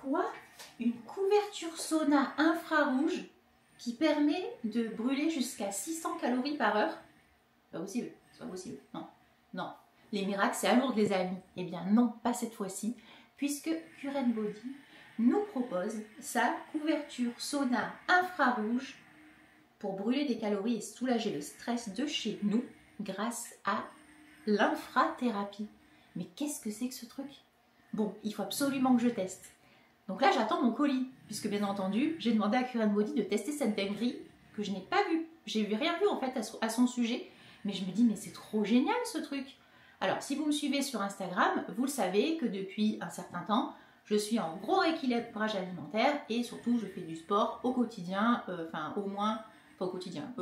Quoi? Une couverture sauna infrarouge qui permet de brûler jusqu'à 600 calories par heure? Pas possible, c'est pas possible. Non, non. Les miracles, c'est à Lourdes, les amis. Eh bien non, pas cette fois-ci, puisque Cure & Body nous propose sa couverture sauna infrarouge pour brûler des calories et soulager le stress de chez nous grâce à l'infrathérapie. Mais qu'est-ce que c'est que ce truc? Bon, il faut absolument que je teste. Donc là, j'attends mon colis, puisque bien entendu, j'ai demandé à Cure & Body de tester cette dinguerie que je n'ai pas vue. J'ai rien vu en fait à son sujet, mais je me dis, mais c'est trop génial ce truc. Alors, si vous me suivez sur Instagram, vous le savez que depuis un certain temps, je suis en gros rééquilibrage alimentaire et surtout, je fais du sport au quotidien, au moins, pas au quotidien,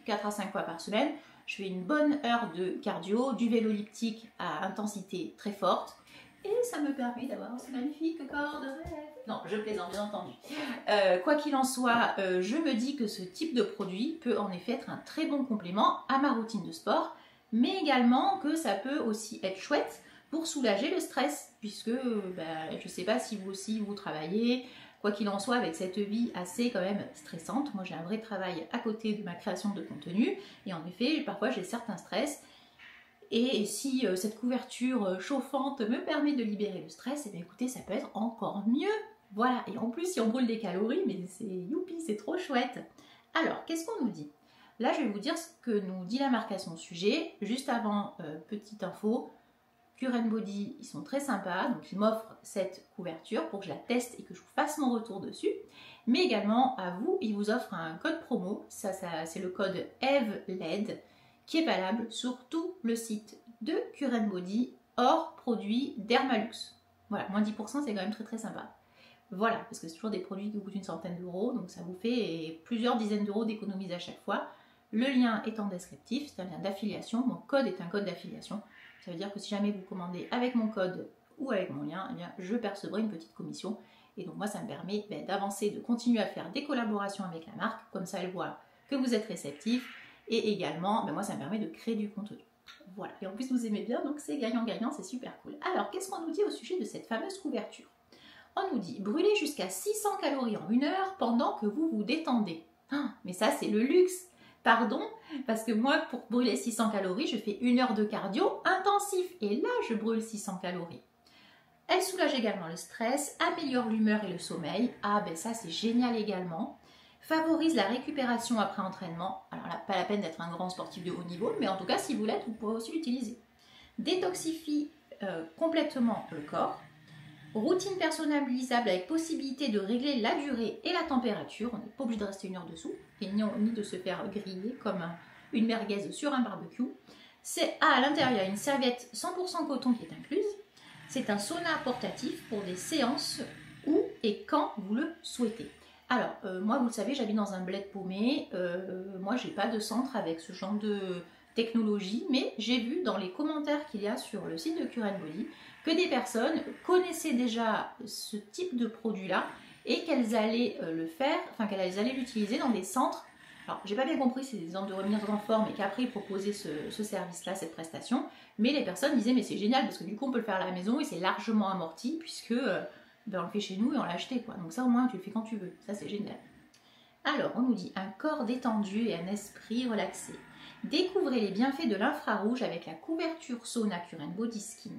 4 à 5 fois par semaine. Je fais une bonne heure de cardio, du vélo elliptique à intensité très forte. Et ça me permet d'avoir ce magnifique corps de rêve. Non, je plaisante, bien entendu. Quoi qu'il en soit, je me dis que ce type de produit peut en effet être un très bon complément à ma routine de sport, mais également que ça peut aussi être chouette pour soulager le stress, puisque je ne sais pas si vous aussi vous travaillez, quoi qu'il en soit, avec cette vie assez quand même stressante. Moi, j'ai un vrai travail à côté de ma création de contenu, et en effet, parfois j'ai certains stress. Et si cette couverture chauffante me permet de libérer le stress, et bien écoutez, ça peut être encore mieux. Voilà, et en plus, si on brûle des calories, mais c'est youpi, c'est trop chouette. Alors, qu'est-ce qu'on nous dit? Là, je vais vous dire ce que nous dit la marque à son sujet. Juste avant, petite info, Cure & Body, ils sont très sympas, donc ils m'offrent cette couverture pour que je la teste et que je vous fasse mon retour dessus. Mais également, à vous, ils vous offrent un code promo, ça c'est le code EVELED, qui est valable sur tout le site de Cure & Body, hors produit Dermalux. Voilà, moins 10%, c'est quand même très très sympa. Voilà, parce que c'est toujours des produits qui coûtent une centaine d'euros, donc ça vous fait plusieurs dizaines d'euros d'économies à chaque fois. Le lien est en descriptif, c'est un lien d'affiliation, mon code est un code d'affiliation. Ça veut dire que si jamais vous commandez avec mon code ou avec mon lien, eh bien, je percevrai une petite commission. Et donc moi, ça me permet d'avancer, de continuer à faire des collaborations avec la marque, comme ça elle voit que vous êtes réceptif. Et également, moi, ça me permet de créer du contenu. Voilà, et en plus vous aimez bien, donc c'est gagnant-gagnant, c'est super cool. Alors, qu'est-ce qu'on nous dit au sujet de cette fameuse couverture? On nous dit, brûlez jusqu'à 600 calories en 1 heure pendant que vous vous détendez. Ah, mais ça, c'est le luxe. Pardon, parce que moi, pour brûler 600 calories, je fais 1 heure de cardio intensif. Et là, je brûle 600 calories. Elle soulage également le stress, améliore l'humeur et le sommeil. Ah, ben ça, c'est génial également. Favorise la récupération après entraînement. Alors là, pas la peine d'être un grand sportif de haut niveau, mais en tout cas, si vous l'êtes, vous pourrez aussi l'utiliser. Détoxifie complètement le corps. Routine personnalisable avec possibilité de régler la durée et la température. On n'est pas obligé de rester 1 heure dessous, et ni de se faire griller comme une merguez sur un barbecue. C'est à l'intérieur une serviette 100% coton qui est incluse. C'est un sauna portatif pour des séances où et quand vous le souhaitez. Alors, moi, vous le savez, j'habite dans un bled paumé. Moi, j'ai pas de centre avec ce genre de technologie, mais j'ai vu dans les commentaires qu'il y a sur le site de Cure & Body que des personnes connaissaient déjà ce type de produit-là et qu'elles allaient qu'elles allaient l'utiliser dans des centres. Alors, j'ai pas bien compris si c'est des centres de remise en forme et qu'après ils proposaient ce service-là, cette prestation, mais les personnes disaient mais c'est génial parce que du coup on peut le faire à la maison et c'est largement amorti puisque on le fait chez nous et on l'a acheté quoi. Donc ça au moins tu le fais quand tu veux, ça c'est génial. Alors on nous dit un corps détendu et un esprit relaxé. Découvrez les bienfaits de l'infrarouge avec la couverture sauna Cure & Body Skin.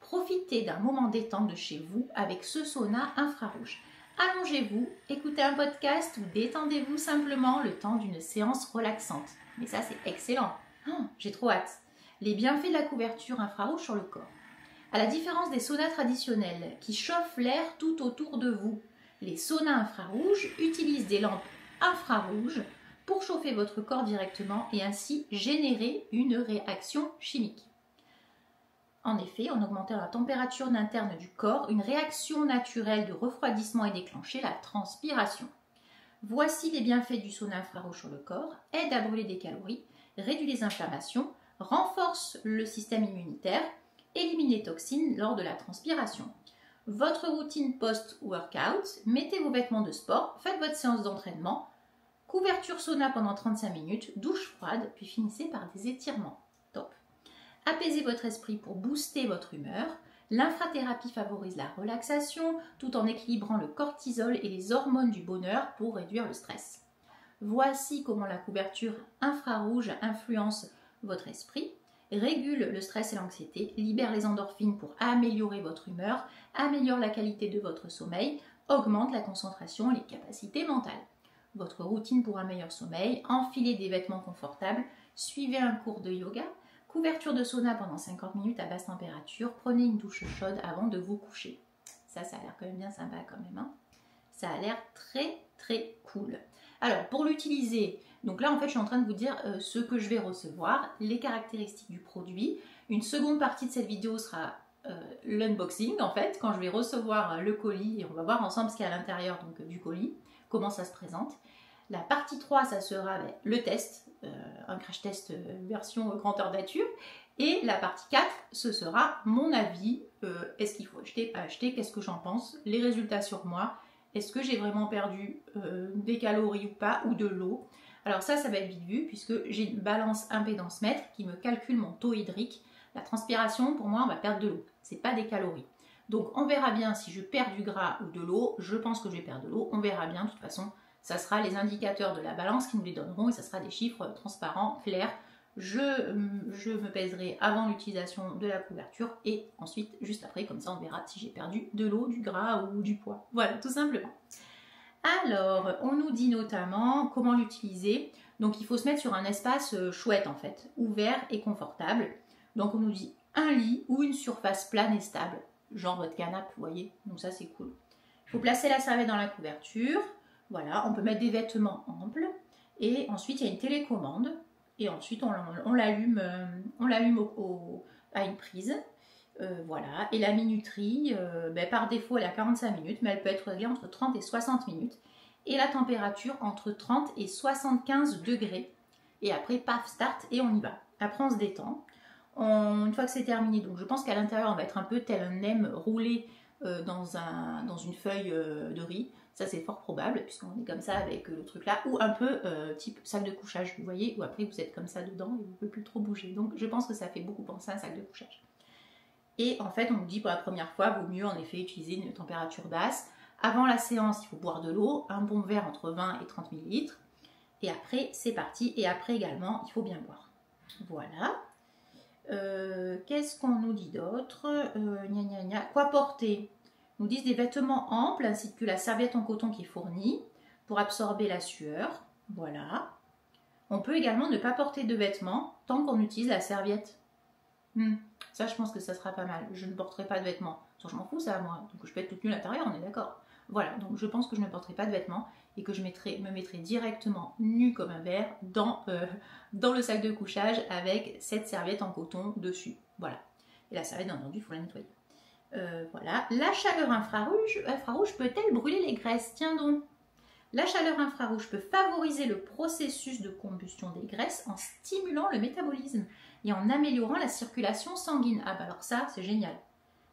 Profitez d'un moment détente de chez vous avec ce sauna infrarouge. Allongez-vous, écoutez un podcast ou détendez-vous simplement le temps d'une séance relaxante. Mais ça c'est excellent, j'ai trop hâte. Les bienfaits de la couverture infrarouge sur le corps. À la différence des saunas traditionnels qui chauffent l'air tout autour de vous, les saunas infrarouges utilisent des lampes infrarouges pour chauffer votre corps directement et ainsi générer une réaction chimique. En effet, en augmentant la température interne du corps, une réaction naturelle de refroidissement est déclenchée, la transpiration. Voici les bienfaits du sauna infrarouge sur le corps. Aide à brûler des calories, réduit les inflammations, renforce le système immunitaire, élimine les toxines lors de la transpiration. Votre routine post-workout, mettez vos vêtements de sport, faites votre séance d'entraînement, couverture sauna pendant 35 minutes, douche froide, puis finissez par des étirements. Top. Apaisez votre esprit pour booster votre humeur. L'infrathérapie favorise la relaxation tout en équilibrant le cortisol et les hormones du bonheur pour réduire le stress. Voici comment la couverture infrarouge influence votre esprit, régule le stress et l'anxiété, libère les endorphines pour améliorer votre humeur, améliore la qualité de votre sommeil, augmente la concentration et les capacités mentales. Votre routine pour un meilleur sommeil, enfilez des vêtements confortables, suivez un cours de yoga, couverture de sauna pendant 50 minutes à basse température, prenez une douche chaude avant de vous coucher. Ça a l'air quand même bien sympa quand même. Hein. Ça a l'air très très cool. Alors pour l'utiliser, donc là en fait je suis en train de vous dire ce que je vais recevoir, les caractéristiques du produit. Une seconde partie de cette vidéo sera l'unboxing en fait, quand je vais recevoir le colis et on va voir ensemble ce qu'il y a à l'intérieur du colis, comment ça se présente. La partie 3 ça sera le test, un crash test version grandeur nature. Et la partie 4 ce sera mon avis, est-ce qu'il faut acheter, pas acheter, qu'est-ce que j'en pense, les résultats sur moi. Est-ce que j'ai vraiment perdu des calories ou pas, ou de l'eau? Alors ça va être vite vu puisque j'ai une balance impédance mètre qui me calcule mon taux hydrique. La transpiration, pour moi, on va perdre de l'eau. Ce n'est pas des calories. Donc on verra bien si je perds du gras ou de l'eau. Je pense que je vais perdre de l'eau. On verra bien. De toute façon, ça sera les indicateurs de la balance qui nous les donneront et ça sera des chiffres transparents, clairs. Je me pèserai avant l'utilisation de la couverture et ensuite, juste après, comme ça on verra si j'ai perdu de l'eau, du gras ou du poids. Voilà, tout simplement. Alors, on nous dit notamment comment l'utiliser. Donc, il faut se mettre sur un espace chouette en fait, ouvert et confortable. Donc, on nous dit un lit ou une surface plane et stable, genre votre canapé, vous voyez. Donc, ça, c'est cool. Il faut placer la serviette dans la couverture. Voilà, on peut mettre des vêtements amples. Et ensuite, il y a une télécommande. Et ensuite, on l'allume à une prise. Voilà. Et la minuterie, par défaut, elle est à 45 minutes, mais elle peut être réglée entre 30 et 60 minutes. Et la température entre 30 et 75 degrés. Et après, paf, start, et on y va. Après, on se détend. Une fois que c'est terminé, donc je pense qu'à l'intérieur, on va être un peu tel un nem roulé dans une feuille de riz. Ça, c'est fort probable, puisqu'on est comme ça avec le truc là. Ou un peu type sac de couchage, vous voyez, où après, vous êtes comme ça dedans et vous ne pouvez plus trop bouger. Donc, je pense que ça fait beaucoup penser à un sac de couchage. Et en fait, on nous dit pour la première fois, vaut mieux en effet utiliser une température basse. Avant la séance, il faut boire de l'eau, un bon verre entre 20 et 30 ml. Et après, c'est parti. Et après également, il faut bien boire. Voilà. Qu'est-ce qu'on nous dit d'autre? Quoi porter? Nous disent des vêtements amples ainsi que la serviette en coton qui est fournie pour absorber la sueur. Voilà. On peut également ne pas porter de vêtements tant qu'on utilise la serviette. Ça, je pense que ça sera pas mal. Je ne porterai pas de vêtements. Je m'en fous, ça, moi. Donc, je peux être toute nue à l'intérieur, on est d'accord. Voilà, donc je pense que je ne porterai pas de vêtements et que je me mettrai directement nue comme un verre dans le sac de couchage avec cette serviette en coton dessus. Voilà. Et la serviette, bien entendu, il faut la nettoyer. Voilà. La chaleur infrarouge peut-elle brûler les graisses? Tiens donc. La chaleur infrarouge peut favoriser le processus de combustion des graisses en stimulant le métabolisme et en améliorant la circulation sanguine. Ah bah alors ça, c'est génial.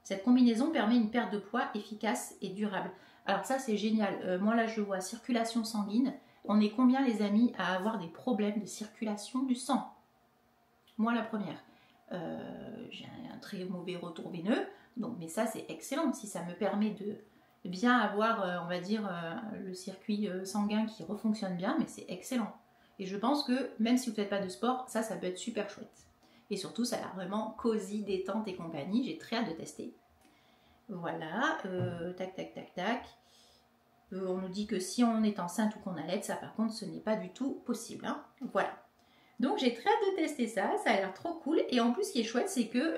Cette combinaison permet une perte de poids efficace et durable. Alors ça, c'est génial. Moi là, je vois circulation sanguine. On est combien, les amis, à avoir des problèmes de circulation du sang? Moi, la première. J'ai un très mauvais retour veineux. Donc, mais ça, c'est excellent. Si ça me permet de bien avoir, on va dire, le circuit sanguin qui refonctionne bien, mais c'est excellent. Et je pense que même si vous ne faites pas de sport, ça peut être super chouette. Et surtout, ça a l'air vraiment cosy, détente et compagnie. J'ai très hâte de tester. Voilà, tac, tac, tac, tac. On nous dit que si on est enceinte ou qu'on allait, ça par contre, ce n'est pas du tout possible. Hein. Voilà. Donc, j'ai très hâte de tester ça. Ça a l'air trop cool. Et en plus, ce qui est chouette, c'est que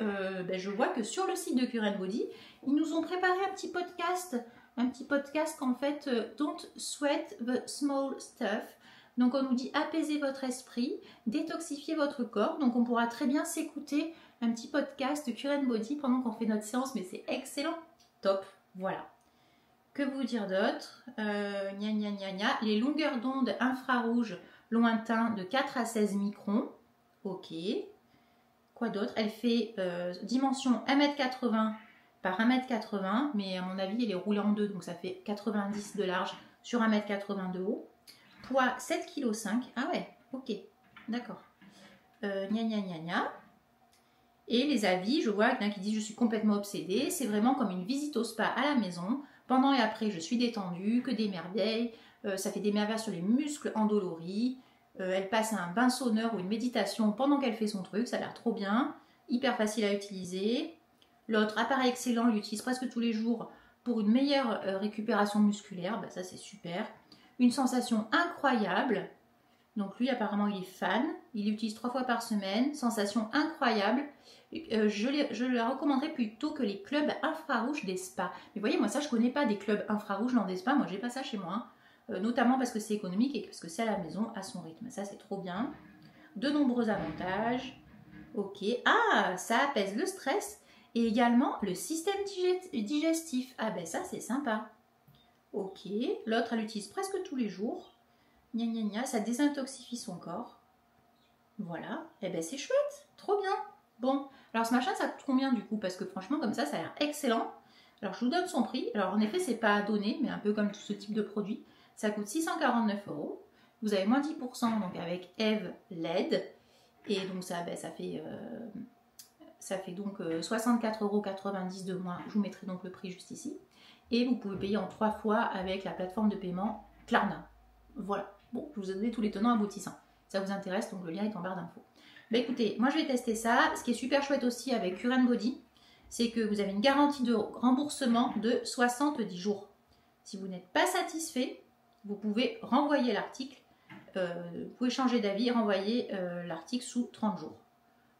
je vois que sur le site de Cure & Body, ils nous ont préparé un petit podcast en fait, Don't Sweat the Small Stuff. Donc, on nous dit apaiser votre esprit, détoxifier votre corps. Donc, on pourra très bien s'écouter un petit podcast Cure & Body pendant qu'on fait notre séance. Mais c'est excellent. Top. Voilà. Que vous dire d'autre? Les longueurs d'onde infrarouges lointain de 4 à 16 microns. Ok. Quoi d'autre? Elle fait dimension 1m80 par 1m80. Mais à mon avis, elle est roulée en deux. Donc, ça fait 90 de large sur 1m80 de haut. Poids 7,5 kg. Ah ouais, ok, d'accord. Et les avis, je vois quelqu'un qui dit je suis complètement obsédée. C'est vraiment comme une visite au spa à la maison. Pendant et après, je suis détendue, que des merveilles. Ça fait des merveilles sur les muscles endoloris. Elle passe un bain sauneur ou une méditation pendant qu'elle fait son truc. Ça a l'air trop bien. Hyper facile à utiliser. L'autre, appareil excellent, il l'utilise presque tous les jours pour une meilleure récupération musculaire. Bah, ça, c'est super. Une sensation incroyable. Donc lui, apparemment, il est fan. Il l'utilise 3 fois par semaine. Sensation incroyable. Je la recommanderais plutôt que les clubs infrarouges des spas. Mais vous voyez, moi ça, je connais pas des clubs infrarouges dans des spas. Moi, j'ai pas ça chez moi. Notamment parce que c'est économique et parce que c'est à la maison, à son rythme. Ça, c'est trop bien. De nombreux avantages. Ok. Ah, ça apaise le stress. Et également le système digestif. Ah ben ça, c'est sympa. Ok. L'autre, elle l'utilise presque tous les jours. Gna gna gna, ça désintoxifie son corps. Voilà, et ben c'est chouette, trop bien. Bon, alors ce machin ça coûte combien du coup? Parce que franchement comme ça a l'air excellent. Alors je vous donne son prix. Alors en effet c'est pas donné, mais un peu comme tout ce type de produit. Ça coûte 649 €. Vous avez moins 10% donc avec Eve LED. Et donc ça, ben, ça fait donc 64,90 € de moins. Je vous mettrai donc le prix juste ici. Et vous pouvez payer en 3 fois avec la plateforme de paiement Klarna. Voilà. Bon, je vous ai donné tous les tenants aboutissants. Ça vous intéresse, donc le lien est en barre d'infos. Bah écoutez, moi je vais tester ça. Ce qui est super chouette aussi avec Current Body, c'est que vous avez une garantie de remboursement de 70 jours. Si vous n'êtes pas satisfait, vous pouvez renvoyer l'article. Vous pouvez changer d'avis et renvoyer l'article sous 30 jours.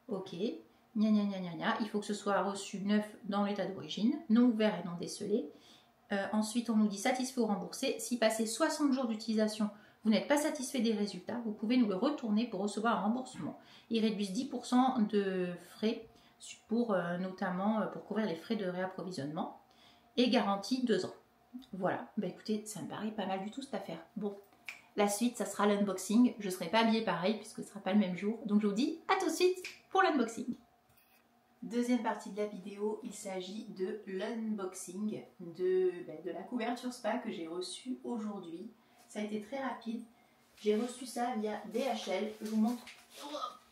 Ok. Gna gna gna gna gna. Il faut que ce soit reçu neuf dans l'état d'origine, non ouvert et non décelé. Ensuite, on nous dit satisfait ou remboursé. Si passé 60 jours d'utilisation, vous n'êtes pas satisfait des résultats, vous pouvez nous le retourner pour recevoir un remboursement. Ils réduisent 10% de frais, pour, notamment pour couvrir les frais de réapprovisionnement. Et garantie 2 ans. Voilà, bah écoutez, ça me paraît pas mal du tout cette affaire. Bon, la suite, ça sera l'unboxing. Je ne serai pas habillée pareil puisque ce ne sera pas le même jour. Donc je vous dis à tout de suite pour l'unboxing. Deuxième partie de la vidéo, il s'agit de l'unboxing de la couverture spa que j'ai reçue aujourd'hui. Ça a été très rapide. J'ai reçu ça via DHL. Je vous montre.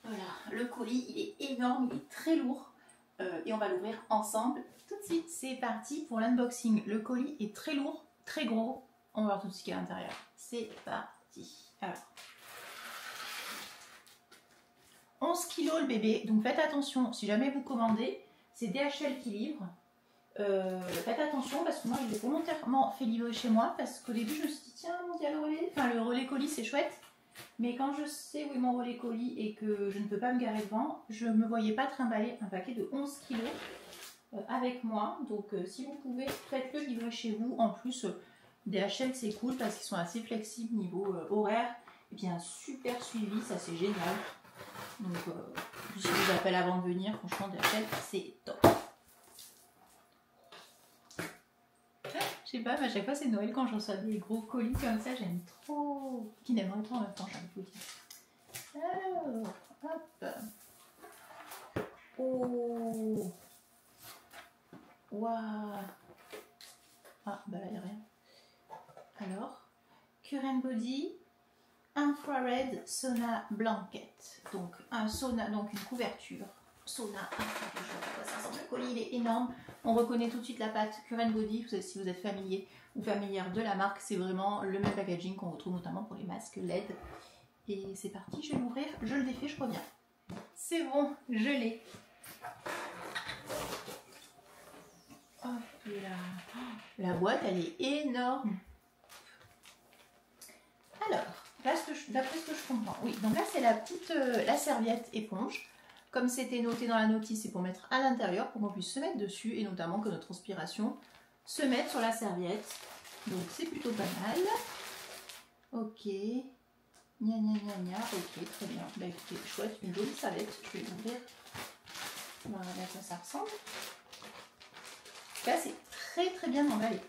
Voilà, le colis, il est énorme, il est très lourd. Et on va l'ouvrir ensemble tout de suite. C'est parti pour l'unboxing. Le colis est très lourd, très gros. On va voir tout ce qu'il y a à l'intérieur. C'est parti. Alors. 11 kilos le bébé, donc faites attention, si jamais vous commandez, c'est DHL qui livre. Faites attention parce que moi je l'ai volontairement fait livrer chez moi parce qu'au début je me suis dit tiens mon dieu le relais, enfin le relais colis c'est chouette, mais quand je sais où est mon relais colis et que je ne peux pas me garer devant, je ne me voyais pas trimballer un paquet de 11 kilos avec moi. Donc si vous pouvez, faites-le livrer chez vous. En plus DHL c'est cool parce qu'ils sont assez flexibles niveau horaire et bien super suivi, ça c'est génial. Donc, si je vous appelle avant de venir, franchement, DHL, c'est top. Je sais pas, mais à chaque fois, c'est Noël quand je reçois des gros colis comme ça, j'aime trop. Qui n'aimerait pas en même temps, j'ai envie de vous dire. Alors, hop. Oh. Waouh. Ah, bah là, il n'y a rien. Alors, Current Body. Infrared Sauna Blanket, donc un sauna, donc une couverture sauna infrarouge. Ça ressemble. Le colis il est énorme, on reconnaît tout de suite la pâte Current Body. Si vous êtes familier ou familière de la marque, c'est vraiment le même packaging qu'on retrouve notamment pour les masques LED. Et c'est parti, je vais l'ouvrir, je le défais, je reviens. C'est bon, je l'ai. Oh là, la boîte elle est énorme. Alors, d'après ce que je comprends, oui, donc là c'est la serviette éponge. Comme c'était noté dans la notice, c'est pour mettre à l'intérieur, pour qu'on puisse se mettre dessus et notamment que notre transpiration se mette sur la serviette. Donc c'est plutôt pas mal. Ok, gna gna gna gna, ok, très bien. Bah écoutez, chouette, une jolie serviette, je vais l'ouvrir. On va regarder à quoi ça ressemble. Là c'est très très bien emballé.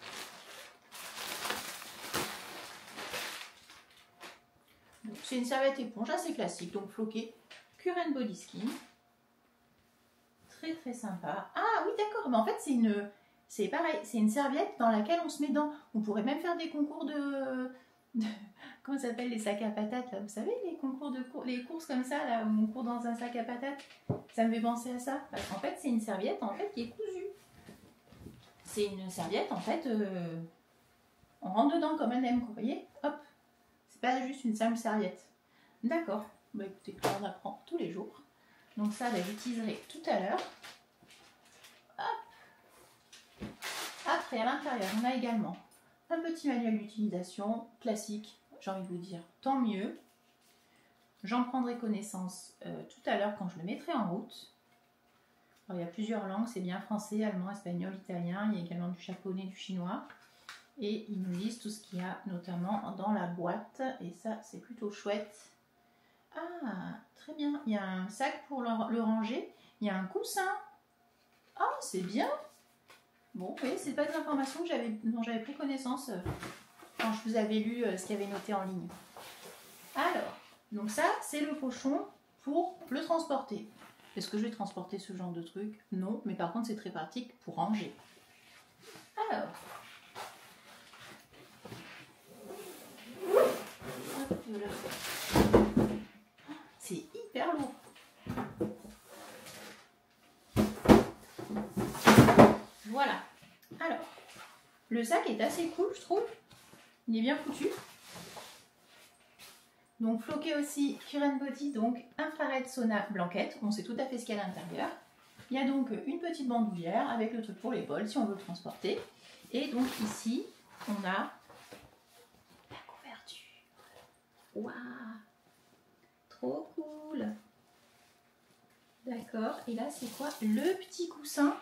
C'est une serviette éponge assez classique, donc floquée, Current Body Skin. Très très sympa. Ah oui d'accord, mais en fait c'est pareil, c'est une serviette dans laquelle on se met dedans. On pourrait même faire des concours comment ça s'appelle, les sacs à patates là, vous savez, les concours les courses comme ça là, où on court dans un sac à patates. Ça me fait penser à ça, parce qu'en fait c'est une serviette en fait qui est cousue. C'est une serviette en fait, on rentre dedans comme un M, vous voyez, hop. C'est pas juste une simple serviette. D'accord, bah écoutez, on apprend tous les jours. Donc ça, bah, j'utiliserai tout à l'heure. Hop. Après, à l'intérieur, on a également un petit manuel d'utilisation classique, j'ai envie de vous dire, tant mieux. J'en prendrai connaissance tout à l'heure quand je le mettrai en route. Alors, il y a plusieurs langues, c'est bien français, allemand, espagnol, italien, il y a également du japonais, du chinois. Et ils nous disent tout ce qu'il y a notamment dans la boîte, et ça c'est plutôt chouette. Ah, très bien, il y a un sac pour le ranger, il y a un coussin. Ah, c'est bien. Bon, oui, c'est pas des informations dont j'avais pris connaissance quand je vous avais lu ce qu'il y avait noté en ligne. Alors, donc ça, c'est le pochon pour le transporter. Est-ce que je vais transporter ce genre de truc? Non, mais par contre, c'est très pratique pour ranger. Alors, hop, voilà. C'est hyper lourd. Voilà. Alors, le sac est assez cool, je trouve. Il est bien foutu. Donc floqué aussi Cure & Body, donc infrared sauna blanquette. On sait tout à fait ce qu'il y a à l'intérieur. Il y a donc une petite bandoulière avec le truc pour l'épaule si on veut le transporter. Et donc ici, on a la couverture. Waouh! Trop cool! D'accord. Et là, c'est quoi? Le petit coussin.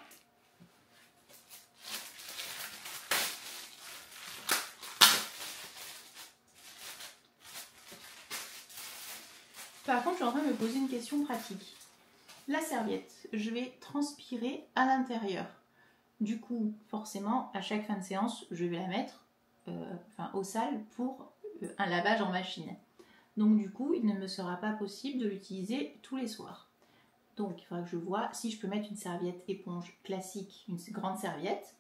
Par contre, je suis en train de me poser une question pratique. La serviette, je vais transpirer à l'intérieur. Du coup, forcément, à chaque fin de séance, je vais la mettre au sale pour un lavage en machine. Donc du coup, il ne me sera pas possible de l'utiliser tous les soirs. Donc il faudra que je vois si je peux mettre une serviette éponge classique, une grande serviette,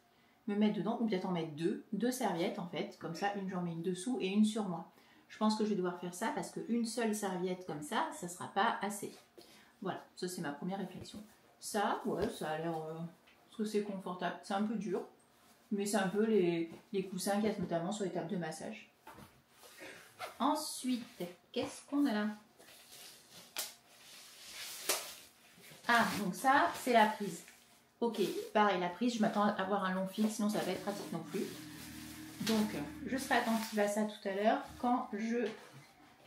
me mettre dedans, ou peut-être en mettre deux serviettes en fait, comme ça, une j'en mets une dessous et une sur moi. Je pense que je vais devoir faire ça parce qu'une seule serviette comme ça ne sera pas assez. Voilà, ça c'est ma première réflexion. Ça, ouais, ça a l'air... parce que c'est confortable. C'est un peu dur, mais c'est un peu les coussins qu'il y a notamment sur les tables de massage. Ensuite, qu'est-ce qu'on a là? Ah, donc ça, c'est la prise. Ok, pareil, la prise, je m'attends à avoir un long fil, sinon ça va pas être pratique non plus. Donc, je serai attentive à ça tout à l'heure quand je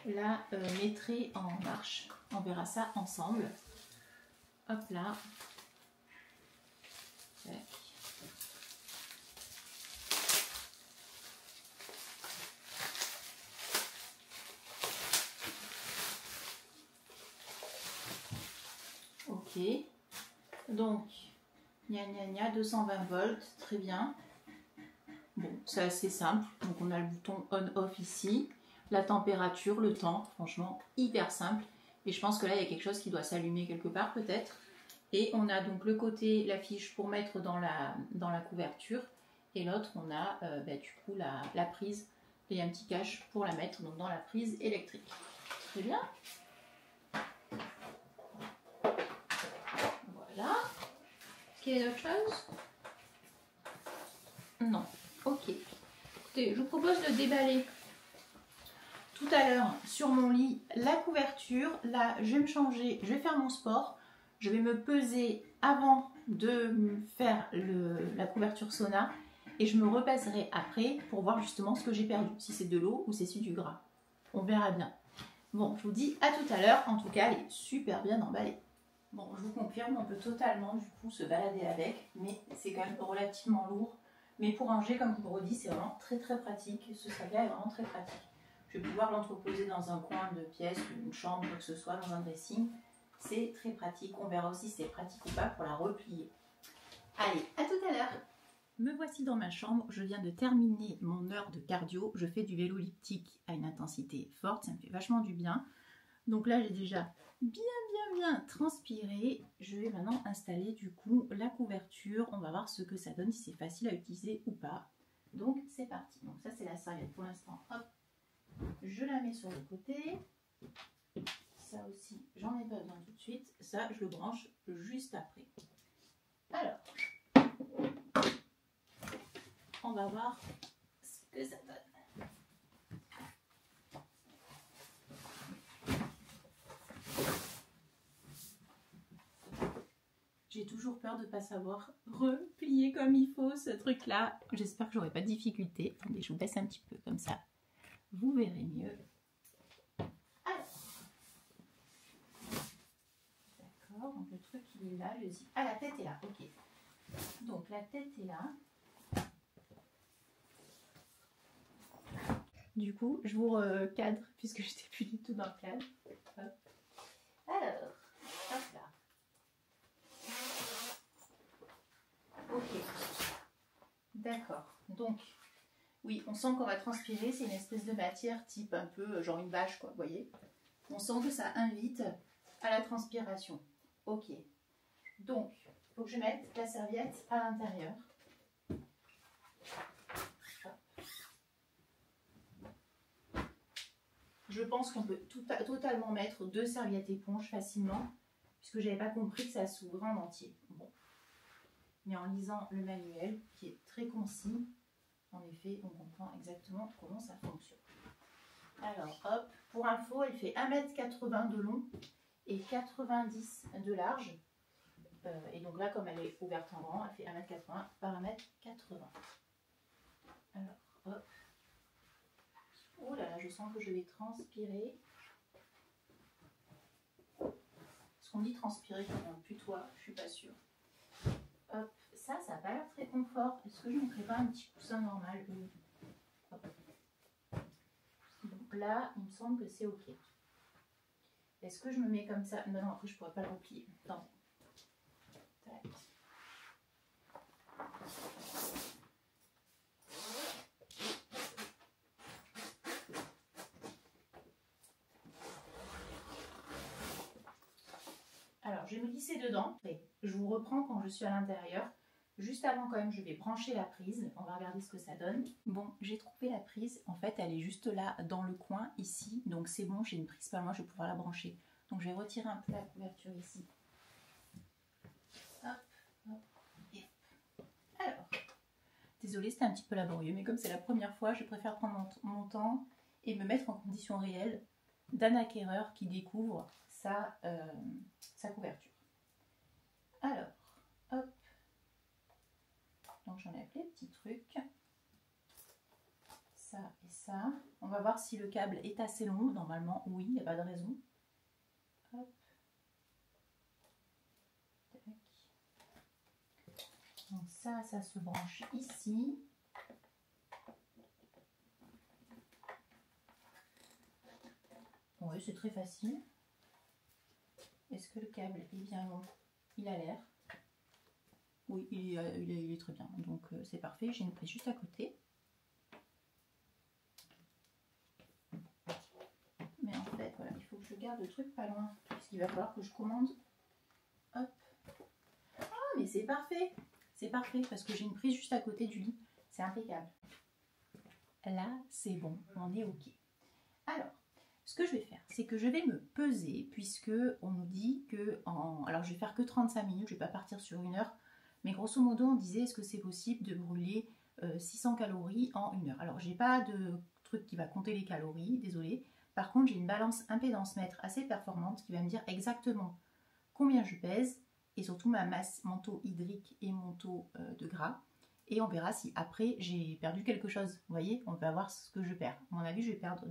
la mettrai en marche. On verra ça ensemble. Hop là. Tac. Ok. Donc, gna gna gna, 220 volts, très bien. Bon, c'est assez simple. Donc, on a le bouton on-off ici. La température, le temps, franchement, hyper simple. Et je pense que là, il y a quelque chose qui doit s'allumer quelque part, peut-être. Et on a donc le côté, la fiche pour mettre dans la couverture. Et l'autre, on a du coup la prise. Et un petit cache pour la mettre donc, dans la prise électrique. Très bien. Voilà. Est-ce qu'il y a d'autres choses? Non. Ok. Écoutez, je vous propose de déballer tout à l'heure sur mon lit la couverture. Là, je vais me changer, je vais faire mon sport. Je vais me peser avant de faire la couverture sauna et je me repèserai après pour voir justement ce que j'ai perdu, si c'est de l'eau ou si c'est du gras. On verra bien. Bon, je vous dis à tout à l'heure. En tout cas, elle est super bien emballée. Bon, je vous confirme, on peut totalement du coup se balader avec, mais c'est quand même relativement lourd. Mais pour ranger, comme je vous redis, c'est vraiment très très pratique. Ce sac-là est vraiment très pratique. Je vais pouvoir l'entreposer dans un coin de pièce, une chambre, quoi que ce soit, dans un dressing. C'est très pratique. On verra aussi si c'est pratique ou pas pour la replier. Allez, à tout à l'heure. Me voici dans ma chambre. Je viens de terminer mon heure de cardio. Je fais du vélo elliptique à une intensité forte. Ça me fait vachement du bien. Donc là, j'ai déjà bien transpiré. Je vais maintenant installer du coup la couverture. On va voir ce que ça donne, si c'est facile à utiliser ou pas. Donc c'est parti. Donc ça, c'est la serviette pour l'instant. Hop. je la mets sur le côté. Ça aussi, j'en ai pas besoin tout de suite. Ça, je le branche juste après. Alors, on va voir ce que ça donne. J'ai toujours peur de ne pas savoir replier comme il faut ce truc-là. J'espère que j'aurai pas de difficulté. Attendez, je vous baisse un petit peu comme ça. Vous verrez mieux. Alors. D'accord, donc le truc il est là, le zip. Ah, la tête est là, ok. Donc la tête est là. Du coup, je vous recadre puisque je n'étais plus du tout dans le cadre. Hop. Alors, hop là. Ok, d'accord. Donc, oui, on sent qu'on va transpirer. C'est une espèce de matière type un peu genre une bâche, quoi, vous voyez. On sent que ça invite à la transpiration. Ok. Donc, il faut que je mette la serviette à l'intérieur. Je pense qu'on peut totalement mettre 2 serviettes éponges facilement, puisque je n'avais pas compris que ça s'ouvrait en entier. Bon. Mais en lisant le manuel, qui est très concis, en effet, on comprend exactement comment ça fonctionne. Alors, hop, pour info, elle fait 1,80 m de long et 90 de large. Et donc là, comme elle est ouverte en grand, elle fait 1,80 m par 1,80 m. Alors, hop. Oh là là, je sens que je vais transpirer. Est-ce qu'on dit transpirer comme un putois? Je suis pas sûre. Hop, ça n'a pas l'air très confort. Est-ce que je ne ferais pas un petit coussin normal? Hop. Donc là, il me semble que c'est ok. Est-ce que je me mets comme ça? Non, après je pourrais pas le replier. Attendez. Tac. Alors, je vais me glisser dedans. Et je vous reprends quand je suis à l'intérieur. Juste avant, quand même, je vais brancher la prise. On va regarder ce que ça donne. Bon, j'ai trouvé la prise. En fait, elle est juste là, dans le coin, ici. Donc, c'est bon, j'ai une prise par moi, je vais pouvoir la brancher. Donc, je vais retirer un peu la couverture ici. Hop, hop, et hop. Alors, désolée, c'était un petit peu laborieux, mais comme c'est la première fois, je préfère prendre mon temps et me mettre en condition réelle d'un acquéreur qui découvre sa couverture. Alors, hop. Donc j'en ai appelé petits trucs. Ça et ça. On va voir si le câble est assez long. Normalement, oui, il n'y a pas de raison. Hop. Tac. Donc ça se branche ici. Oui, c'est très facile. Est-ce que le câble est bien long? Il a l'air. Oui, il est très bien. Donc c'est parfait. J'ai une prise juste à côté. Mais en fait, voilà, il faut que je garde le truc pas loin. Parce qu'il va falloir que je commande. Hop. Ah, mais c'est parfait. C'est parfait parce que j'ai une prise juste à côté du lit. C'est impeccable. Là, c'est bon. On est OK. Alors, ce que je vais faire, c'est que je vais me peser puisque on nous dit que alors je vais faire que 35 minutes, je ne vais pas partir sur 1 heure, mais grosso modo on disait est-ce que c'est possible de brûler 600 calories en 1 heure. Alors j'ai pas de truc qui va compter les calories, désolé. Par contre j'ai une balance impédance mètre assez performante qui va me dire exactement combien je pèse et surtout ma masse, mon taux hydrique et mon taux de gras. Et on verra si après j'ai perdu quelque chose. Vous voyez, on va voir ce que je perds. À mon avis, je vais perdre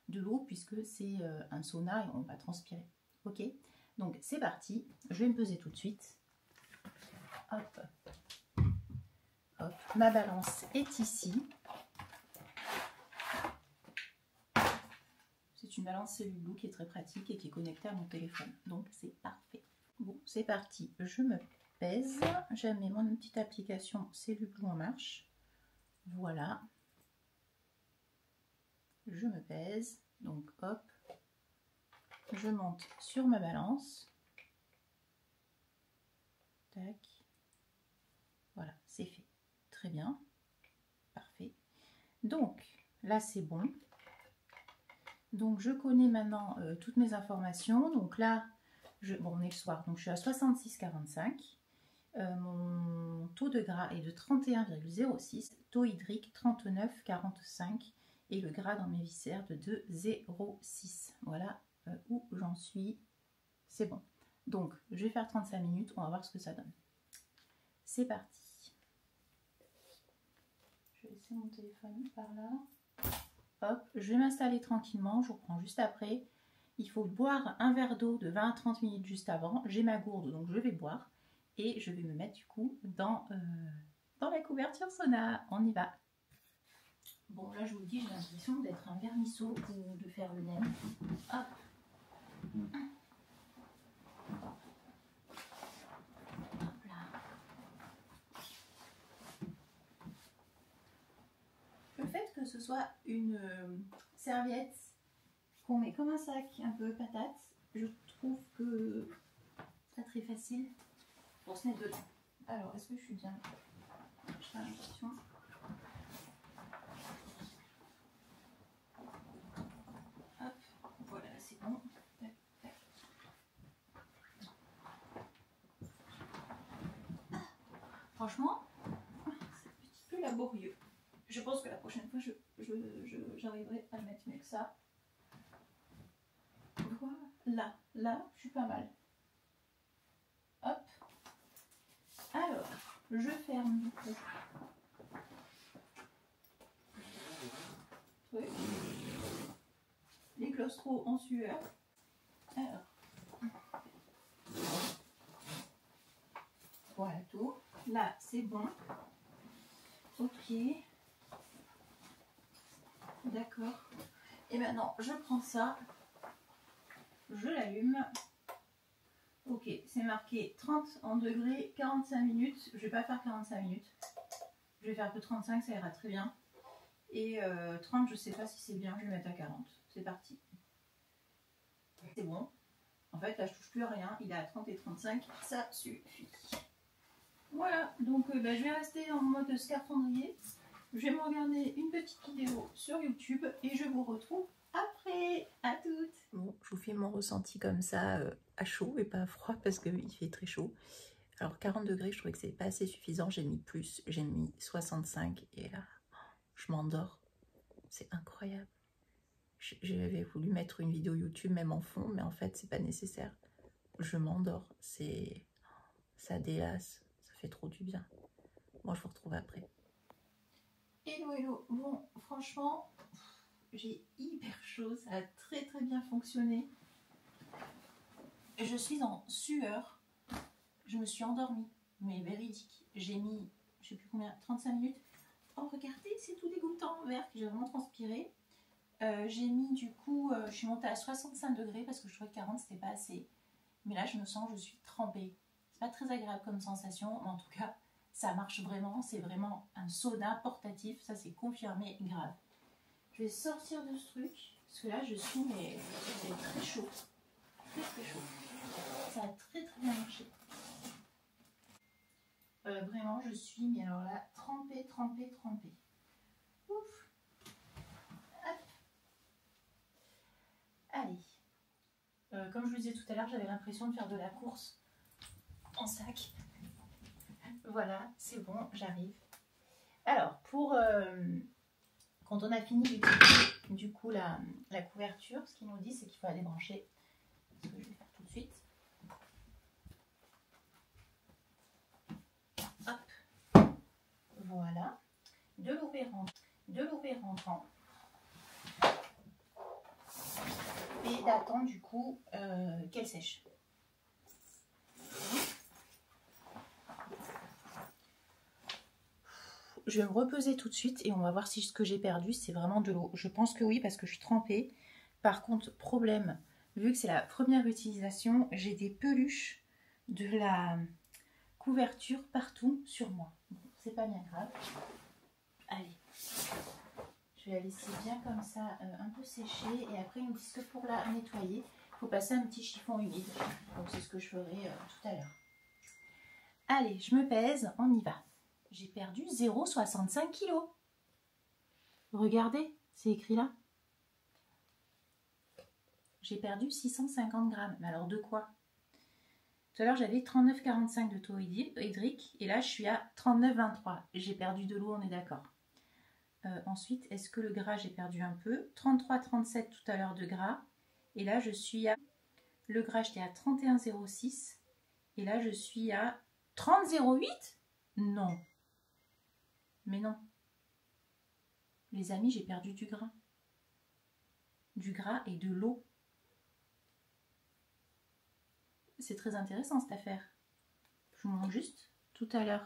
de l'eau puisque c'est un sauna et on va transpirer. Ok, donc c'est parti. Je vais me peser tout de suite. Hop. Hop. Ma balance est ici. C'est une balance Celluloo qui est très pratique et qui est connectée à mon téléphone. Donc c'est parfait. Bon, c'est parti. Je me pèse. J'ai mis mon petite application Celluloo en marche. Voilà. Je me pèse. Donc hop. Je monte sur ma balance. Tac. Voilà, c'est fait. Très bien. Parfait. Donc là c'est bon. Donc je connais maintenant toutes mes informations. Donc là, bon, on est le soir, donc je suis à 66,45. Mon taux de gras est de 31,06, taux hydrique 39,45 et le gras dans mes viscères de 2,06. Voilà où j'en suis. C'est bon. Donc je vais faire 35 minutes, on va voir ce que ça donne. C'est parti. Je vais laisser mon téléphone par là. Hop, je vais m'installer tranquillement, je reprends juste après. Il faut boire un verre d'eau de 20 à 30 minutes juste avant. J'ai ma gourde, donc je vais boire. Et je vais me mettre du coup dans la couverture sauna. On y va. Bon, là je vous dis, j'ai l'impression d'être un vermisseau ou de faire le nem. Hop. Hop là. Le fait que ce soit une serviette qu'on met comme un sac un peu patate, je trouve que c'est pas très facile pour se mettre dedans. Alors, est-ce que je suis bien? J'ai l'impression. Hop, voilà, c'est bon. Tac, tac. Ah, franchement, c'est un petit peu laborieux. Je pense que la prochaine fois, j'arriverai à le mettre mieux que ça. Voilà, là, je suis pas mal. Hop. Alors, je ferme du coup. Oui. Les claustros en sueur. Alors. Voilà tout. Là, c'est bon. Ok. D'accord. Et maintenant, je prends ça. Je l'allume. Ok, c'est marqué 30 en degrés, 45 minutes. Je vais pas faire 45 minutes. Je vais faire que 35, ça ira très bien. Et 30, je sais pas si c'est bien, je vais mettre à 40. C'est parti. C'est bon. En fait, là, je touche plus à rien. Il est à 30 et 35, ça suffit. Voilà, donc je vais rester en mode scaphandrier. Je vais me regarder une petite vidéo sur YouTube et je vous retrouve après. À toutes. Bon, je vous fais mon ressenti comme ça, à chaud et pas à froid parce qu'il fait très chaud. Alors 40 degrés, je trouvais que c'est pas assez suffisant. J'ai mis plus, j'ai mis 65 et là, je m'endors. C'est incroyable. J'avais voulu mettre une vidéo YouTube même en fond, mais en fait, c'est pas nécessaire. Je m'endors. Ça délasse. Ça fait trop du bien. Moi, je vous retrouve après. Hello, hello. Bon, franchement, j'ai hyper chaud. Ça a très très bien fonctionné. Je suis en sueur. Je me suis endormie. Mais véridique. J'ai mis, je sais plus combien, 35 minutes. Oh, regardez, c'est tout dégoûtant. Vert, j'ai vraiment transpiré. J'ai mis du coup, je suis montée à 65 degrés parce que je trouvais que 40 c'était pas assez. Mais là, je me sens, je suis trempée. C'est pas très agréable comme sensation, mais en tout cas, ça marche vraiment. C'est vraiment un sauna portatif. Ça, c'est confirmé grave. Je vais sortir de ce truc parce que là, je suis mais c'est très chaud. Très très chaud. Ça a très très bien marché. Vraiment, je suis, mais alors là, trempée, trempée, trempée. Ouf. Hop. Allez. Comme je vous disais tout à l'heure, j'avais l'impression de faire de la course en sac. Voilà, c'est bon, j'arrive. Alors, quand on a fini d'utiliser du coup la couverture, ce qu'il nous dit, c'est qu'il faut la débrancher. Ce que je vais faire tout de suite. Hop. Voilà. De l'ouvrir rentrant. Et d'attendre du coup qu'elle sèche. Je vais me repeser tout de suite et on va voir si ce que j'ai perdu c'est vraiment de l'eau. Je pense que oui parce que je suis trempée. Par contre, problème, vu que c'est la première utilisation, j'ai des peluches de la couverture partout sur moi. Bon, c'est pas bien grave. Allez, je vais la laisser bien comme ça, un peu sécher. Et après, ils me disent que pour la nettoyer, il faut passer un petit chiffon humide. Donc c'est ce que je ferai tout à l'heure. Allez, je me pèse, on y va. J'ai perdu 0,65 kg. Regardez, c'est écrit là. j'ai perdu 650 grammes. Mais alors de quoi? Tout à l'heure, j'avais 39,45 de taux hydrique et là, je suis à 39,23. J'ai perdu de l'eau, on est d'accord. Ensuite, est-ce que le gras, j'ai perdu un peu? 33,37 tout à l'heure de gras. Et là, je suis à... Le gras, j'étais à 31,06. Et là, je suis à 30,08? Non. Mais non. Les amis, j'ai perdu du gras. Du gras et de l'eau. C'est très intéressant cette affaire. Je vous montre juste tout à l'heure.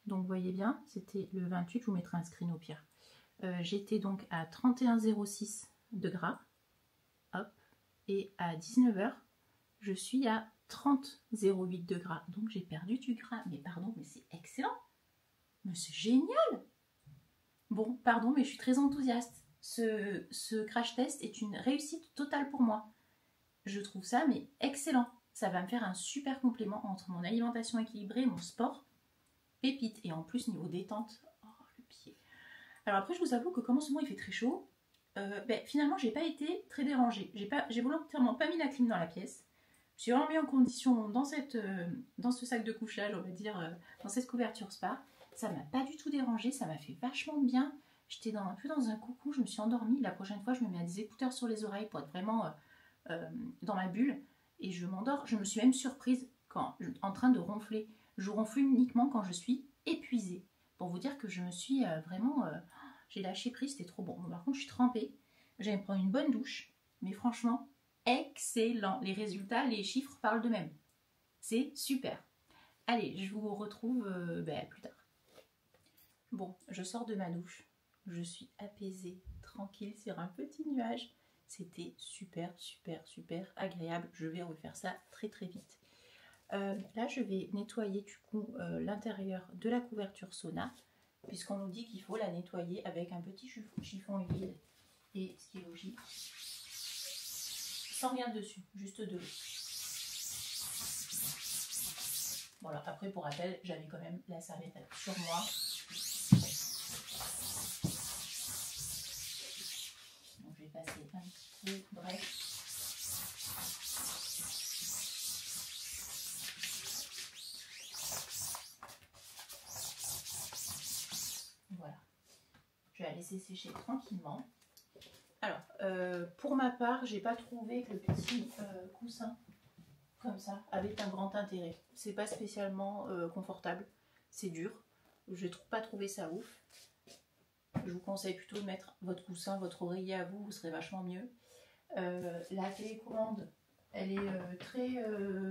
Donc vous voyez bien, c'était le 28, je vous mettrai un screen au pire. J'étais donc à 31,06 de gras. Hop. Et à 19 h, je suis à 30,08 de gras. Donc j'ai perdu du gras. Mais pardon, mais c'est excellent. Mais c'est génial. Bon, pardon, mais je suis très enthousiaste. Ce crash test est une réussite totale pour moi. Je trouve ça mais excellent. Ça va me faire un super complément entre mon alimentation équilibrée et mon sport. Pépite. Et en plus, niveau détente, oh, le pied. Alors après, je vous avoue que comme en ce moment il fait très chaud, finalement, j'ai pas été très dérangée. J'ai volontairement pas mis la clim dans la pièce. Je suis vraiment mis en condition dans ce sac de couchage, on va dire, dans cette couverture spa. Ça m'a pas du tout dérangée, ça m'a fait vachement de bien. J'étais un peu dans un coucou, je me suis endormie. La prochaine fois, je me mets des écouteurs sur les oreilles pour être vraiment dans ma bulle. Et je m'endors. Je me suis même surprise en train de ronfler. Je ronfle uniquement quand je suis épuisée. Pour vous dire que je me suis vraiment... j'ai lâché prise, c'était trop bon. Par contre, je suis trempée. J'allais me prendre une bonne douche. Mais franchement, excellent. Les résultats, les chiffres parlent d'eux-mêmes. C'est super. Allez, je vous retrouve plus tard. Bon, je sors de ma douche. Je suis apaisée, tranquille sur un petit nuage. C'était super, super, super agréable. Je vais refaire ça très, très vite. Là, je vais nettoyer du coup l'intérieur de la couverture sauna, puisqu'on nous dit qu'il faut la nettoyer avec un petit chiffon humide. Et ce qui est logique, sans rien dessus, juste de l'eau. Voilà, après pour rappel, j'avais quand même la serviette sur moi. Donc je vais passer un petit coup, bref. Voilà, je vais la laisser sécher tranquillement. Alors, pour ma part, j'ai pas trouvé que le petit coussin comme ça avait un grand intérêt. C'est pas spécialement confortable, c'est dur. Je n'ai pas trouvé ça ouf. Je vous conseille plutôt de mettre votre coussin, votre oreiller à vous, vous serez vachement mieux. La télécommande, elle est très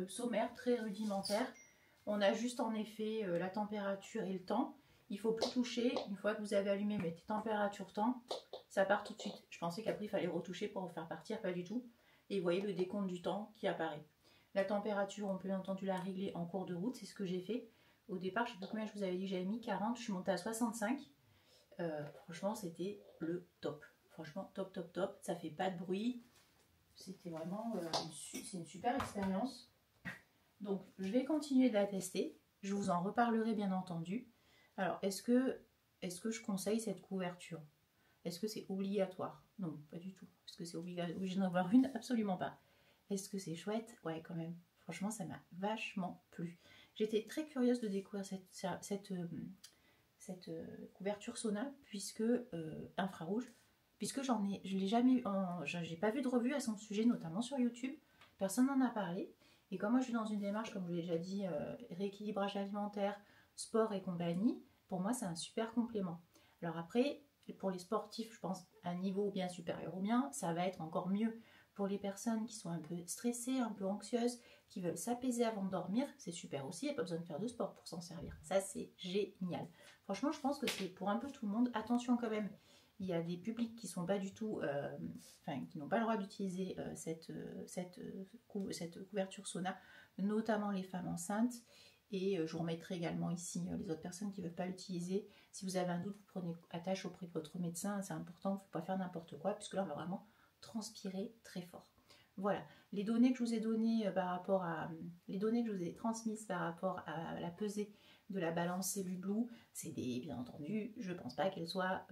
sommaire, très rudimentaire. On a juste en effet la température et le temps. Il ne faut plus toucher. Une fois que vous avez allumé, mettez température temps, ça part tout de suite. Je pensais qu'après il fallait retoucher pour faire partir, pas du tout. Et vous voyez le décompte du temps qui apparaît. La température, on peut bien entendu la régler en cours de route, c'est ce que j'ai fait. Au départ, je ne sais plus combien je vous avais dit, j'avais mis 40, je suis montée à 65. Franchement, c'était le top. Franchement, top, top, top. Ça fait pas de bruit. C'était vraiment c'est une super expérience. Donc, je vais continuer de la tester. Je vous en reparlerai bien entendu. Alors, est-ce que je conseille cette couverture? Est-ce que c'est obligatoire? Non, pas du tout. Est-ce que c'est obligatoire d'en avoir une? Absolument pas. Est-ce que c'est chouette? Ouais, quand même. Franchement, ça m'a vachement plu. J'étais très curieuse de découvrir cette couverture sauna, puisque infrarouge, puisque je l'ai jamais eu, j'ai pas vu de revue à son sujet, notamment sur YouTube. Personne n'en a parlé. Et comme moi, je suis dans une démarche, comme je l'ai déjà dit, rééquilibrage alimentaire, sport et compagnie, pour moi, c'est un super complément. Alors après, pour les sportifs, je pense, à un niveau bien supérieur au mien, ça va être encore mieux. Pour les personnes qui sont un peu stressées, un peu anxieuses, qui veulent s'apaiser avant de dormir, c'est super aussi. Il n'y a pas besoin de faire de sport pour s'en servir. Ça, c'est génial. Franchement, je pense que c'est pour un peu tout le monde. Attention quand même, il y a des publics qui sont pas du tout, qui n'ont pas le droit d'utiliser cette couverture sauna, notamment les femmes enceintes. Et je vous remettrai également ici les autres personnes qui ne veulent pas l'utiliser. Si vous avez un doute, vous prenez attache auprès de votre médecin. C'est important, il ne faut pas faire n'importe quoi, puisque là, on va vraiment transpirer très fort. Voilà, les données que je vous ai données les données que je vous ai transmises par rapport à la pesée de la balance Cellule Blue, c'est bien entendu, je pense pas qu'elle soit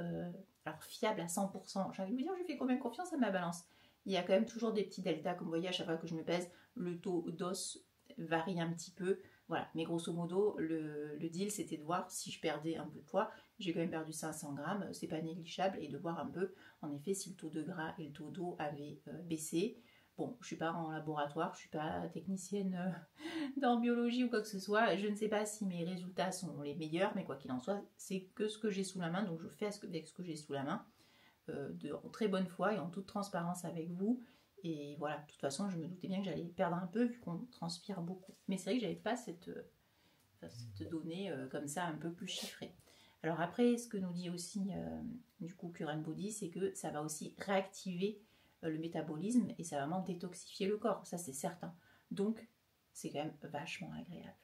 alors fiable à 100%. J'ai envie de vous dire, je fais quand même confiance à ma balance. Il y a quand même toujours des petits deltas, comme vous voyez, à chaque fois que je me pèse, le taux d'os varie un petit peu. Voilà, mais grosso modo, le deal, c'était de voir si je perdais un peu de poids. J'ai quand même perdu 500 grammes, c'est pas négligeable, et de voir un peu, en effet, si le taux de gras et le taux d'eau avaient baissé. Bon, je suis pas en laboratoire, je suis pas technicienne dans biologie ou quoi que ce soit. Je ne sais pas si mes résultats sont les meilleurs, mais quoi qu'il en soit, c'est que ce que j'ai sous la main, donc je fais avec ce que j'ai sous la main, en très bonne foi et en toute transparence avec vous. Et voilà, de toute façon, je me doutais bien que j'allais perdre un peu vu qu'on transpire beaucoup. Mais c'est vrai que j'avais pas cette donnée comme ça un peu plus chiffrée. Alors après, ce que nous dit aussi du coup Current Body, c'est que ça va aussi réactiver le métabolisme et ça va vraiment détoxifier le corps, ça c'est certain. Donc c'est quand même vachement agréable.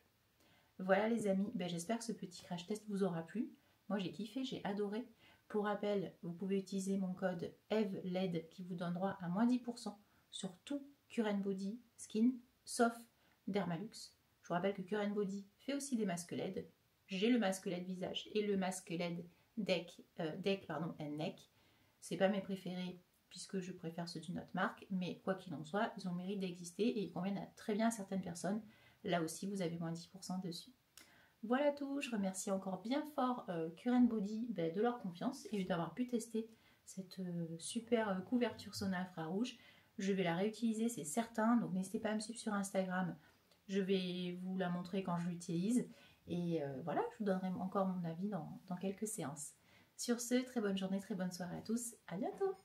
Voilà les amis, ben, j'espère que ce petit crash test vous aura plu. Moi j'ai kiffé, j'ai adoré. Pour rappel, vous pouvez utiliser mon code EVLED qui vous donne droit à moins 10% sur tout Current Body Skin, sauf Dermalux. Je vous rappelle que Current Body fait aussi des masques LED. J'ai le masque LED visage et le masque LED deck and neck. C'est pas mes préférés puisque je préfère ceux d'une autre marque, mais quoi qu'il en soit, ils ont le mérite d'exister et ils conviennent très bien à certaines personnes. Là aussi, vous avez moins 10% dessus. Voilà tout, je remercie encore bien fort Current Body de leur confiance et d'avoir pu tester cette super couverture sauna infrarouge. Je vais la réutiliser, c'est certain, donc n'hésitez pas à me suivre sur Instagram. Je vais vous la montrer quand je l'utilise. Et voilà, je vous donnerai encore mon avis dans quelques séances. Sur ce, très bonne journée, très bonne soirée à tous. À bientôt!